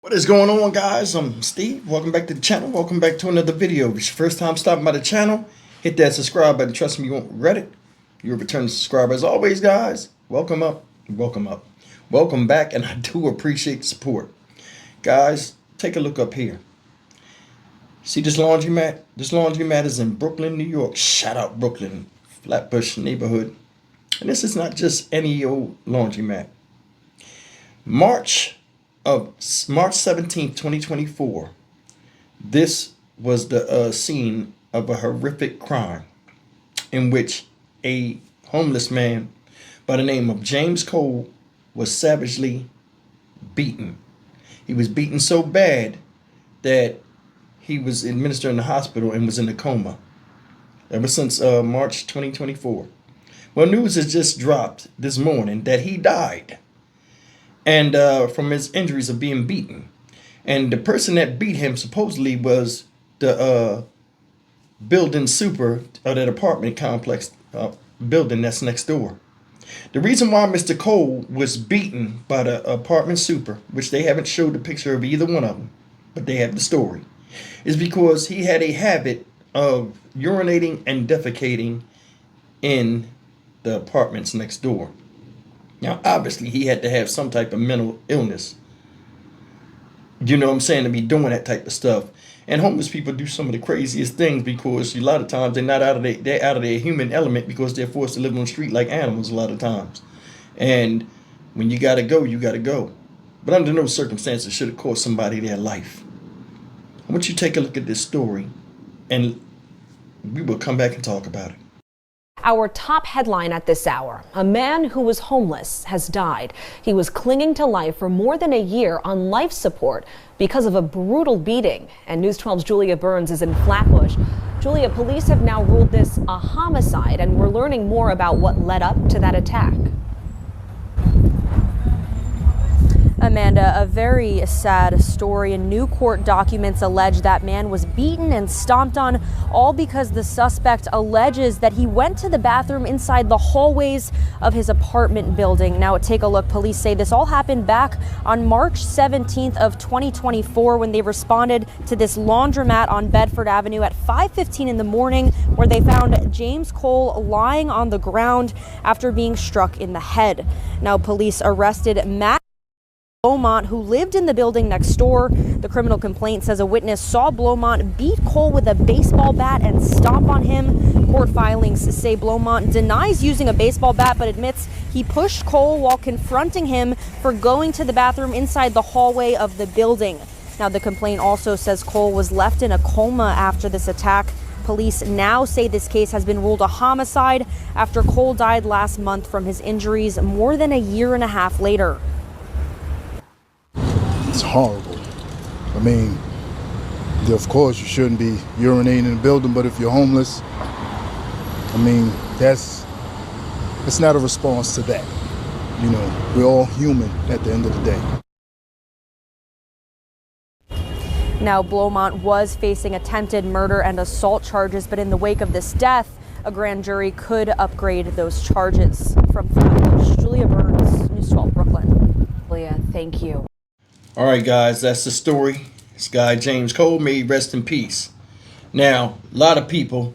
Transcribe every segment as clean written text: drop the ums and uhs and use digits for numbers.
What is going on, guys? I'm Steve. Welcome back to the channel. Welcome back to another video. If it's your first time stopping by the channel, hit that subscribe button. Trust me, you won't regret it. You're a returning subscriber. As always, guys, welcome up. Welcome back, and I do appreciate the support. Guys, take a look up here. See this laundromat? This laundromat is in Brooklyn, New York. Shout out Brooklyn, Flatbush neighborhood. And this is not just any old laundromat. March 17th, 2024, this was the scene of a horrific crime in which a homeless man by the name of James Cole was savagely beaten. He was beaten so bad that he was administered in the hospital and was in a coma ever since March 2024. Well, news has just dropped this morning that he died. And from his injuries of being beaten. And the person that beat him supposedly was the building super of that apartment complex building that's next door. The reason why Mr. Cole was beaten by the apartment super, which they haven't showed a picture of either one of them, but they have the story, is because he had a habit of urinating and defecating in the apartments next door. Now, obviously, he had to have some type of mental illness, you know what I'm saying, to be doing that type of stuff. And homeless people do some of the craziest things because a lot of times they're out of their human element because they're forced to live on the street like animals a lot of times. And when you gotta go, you gotta go. But under no circumstances should it cost somebody their life. I want you to take a look at this story, and we will come back and talk about it. Our top headline at this hour, a man who was homeless has died. He was clinging to life for more than a year on life support because of a brutal beating. And News 12's Julia Burns is in Flatbush. Julia, police have now ruled this a homicide, and we're learning more about what led up to that attack. Amanda, a very sad story. And new court documents allege that man was beaten and stomped on, all because the suspect alleges that he went to the bathroom inside the hallways of his apartment building. Now, take a look. Police say this all happened back on March 17th of 2024 when they responded to this laundromat on Bedford Avenue at 5:15 in the morning, where they found James Cole lying on the ground after being struck in the head. Now, police arrested Matt Beaumont, who lived in the building next door. The criminal complaint says a witness saw Beaumont beat Cole with a baseball bat and stomp on him. Court filings say Beaumont denies using a baseball bat, but admits he pushed Cole while confronting him for going to the bathroom inside the hallway of the building. Now, the complaint also says Cole was left in a coma after this attack. Police now say this case has been ruled a homicide after Cole died last month from his injuries more than a year and a half later. It's horrible. I mean, of course you shouldn't be urinating in the building, but if you're homeless, I mean, it's not a response to that. You know, we're all human at the end of the day. Now, Beaumont was facing attempted murder and assault charges, but in the wake of this death, a grand jury could upgrade those charges. From Flatbush, Julia Burns, News 12, Brooklyn. Julia, thank you. All right, guys, that's the story. This guy, James Cole, may rest in peace. Now, a lot of people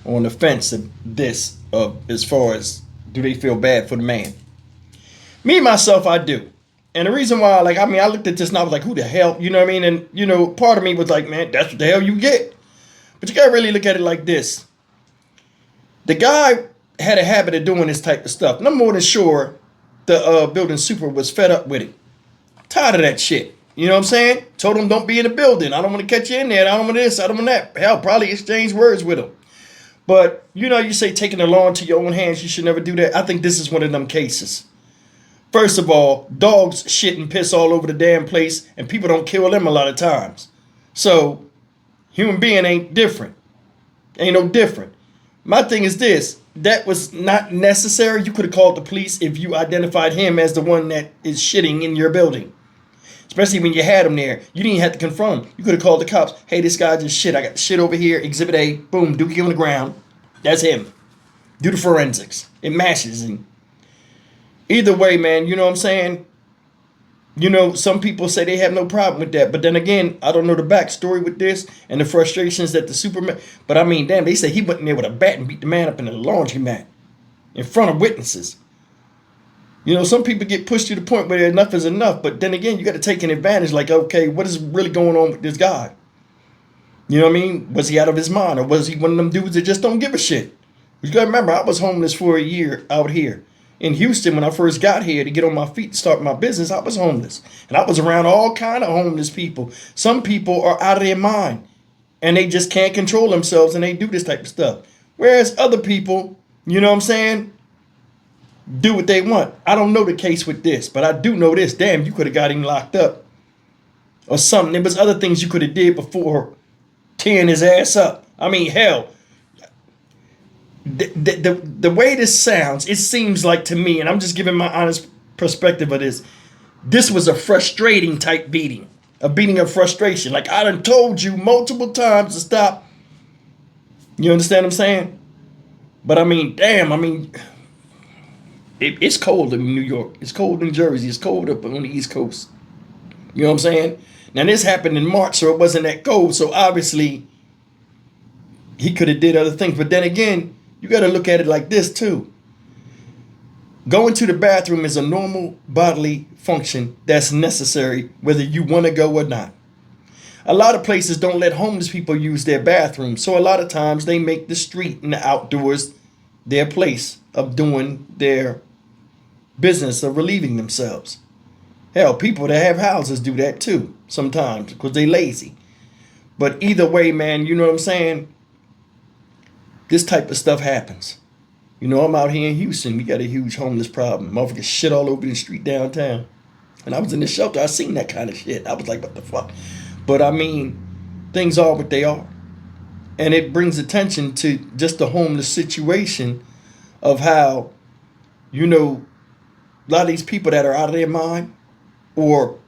are on the fence of this, as far as do they feel bad for the man. Me, myself, I do. And the reason why, I looked at this and I was like, who the hell, you know what I mean? And, part of me was like, man, that's what the hell you get. But you got to really look at it like this. The guy had a habit of doing this type of stuff. And I'm more than sure the building super was fed up with it. Tired of that shit. You know what I'm saying? Told him don't be in the building. I don't want to catch you in there. I don't want this. I don't want that. Hell, probably exchange words with him. But, you say taking the law into your own hands, you should never do that. I think this is one of them cases. First of all, dogs shit and piss all over the damn place, and people don't kill them a lot of times. So, human being ain't different. Ain't no different. My thing is this. That was not necessary. You could have called the police if you identified him as the one that is shitting in your building. Especially when you had him there. You didn't have to confront him. You could have called the cops. Hey, this guy just shit. I got the shit over here. Exhibit A. Boom. Dookie on the ground. That's him. Do the forensics. It matches. And either way, man, you know what I'm saying? You know, some people say they have no problem with that. But then again, I don't know the backstory with this and the frustrations that the Superman. But I mean, damn, they say he went in there with a bat and beat the man up in the laundromat in front of witnesses. You know, some people get pushed to the point where enough is enough. But then again, you got to take an advantage. Like, okay, what is really going on with this guy? You know what I mean? Was he out of his mind? Or was he one of them dudes that just don't give a shit? You got to remember, I was homeless for a year out here. In Houston, when I first got here to get on my feet and start my business, I was homeless. And I was around all kind of homeless people. Some people are out of their mind. And they just can't control themselves and they do this type of stuff. Whereas other people, you know what I'm saying, do what they want. I don't know the case with this, but I do know this. Damn, you could have got him locked up or something. There was other things you could have did before tearing his ass up. I mean, hell, the way this sounds, it seems like to me, and I'm just giving my honest perspective of this, this was a frustrating type beating. A beating of frustration. Like I done told you multiple times to stop. You understand what I'm saying? But I mean, damn, I mean, it's cold in New York. It's cold in Jersey. It's cold up on the East Coast. You know what I'm saying? Now this happened in March, so it wasn't that cold. So obviously, he could have did other things. But then again, you got to look at it like this too. Going to the bathroom is a normal bodily function that's necessary whether you want to go or not. A lot of places don't let homeless people use their bathrooms. So a lot of times they make the street and the outdoors their place of doing their business of relieving themselves. Hell, people that have houses do that too sometimes because they lazy. But either way, man, you know what I'm saying? This type of stuff happens. You know, I'm out here in Houston. We got a huge homeless problem. Motherfuckers shit all over the street downtown. And I was in the shelter. I seen that kind of shit. I was like, what the fuck? But I mean, things are what they are. And it brings attention to just the homeless situation of how, you know, a lot of these people that are out of their mind or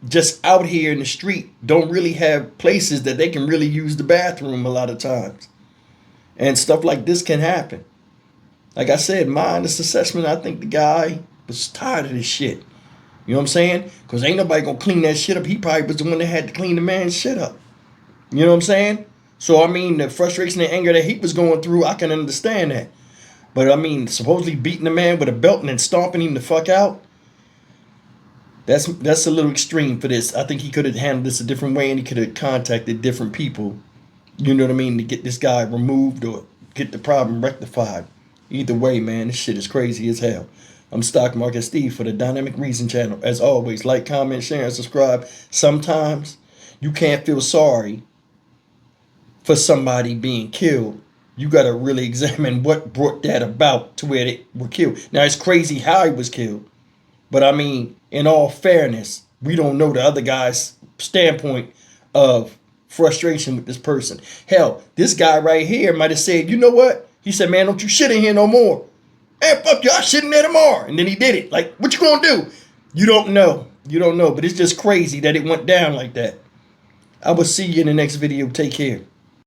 just out here in the street don't really have places that they can really use the bathroom a lot of times. And stuff like this can happen. Like I said, my honest assessment, I think the guy was tired of this shit. You know what I'm saying? Because ain't nobody going to clean that shit up. He probably was the one that had to clean the man's shit up. You know what I'm saying? So, I mean, the frustration and anger that he was going through, I can understand that. But, I mean, supposedly beating the man with a belt and then stomping him the fuck out, that's a little extreme for this. I think he could have handled this a different way and he could have contacted different people, you know what I mean, to get this guy removed or get the problem rectified. Either way, man, this shit is crazy as hell. I'm Stock Market Steve for the Dynamic Reason channel. As always, like, comment, share, and subscribe. Sometimes you can't feel sorry for somebody being killed. You got to really examine what brought that about to where they were killed. Now, it's crazy how he was killed. But, I mean, in all fairness, we don't know the other guy's standpoint of frustration with this person. Hell, this guy right here might have said, you know what? He said, man, don't you shit in here no more. Man, fuck you, I'll shit in there tomorrow. And then he did it. Like, what you gonna do? You don't know. You don't know. But it's just crazy that it went down like that. I will see you in the next video. Take care.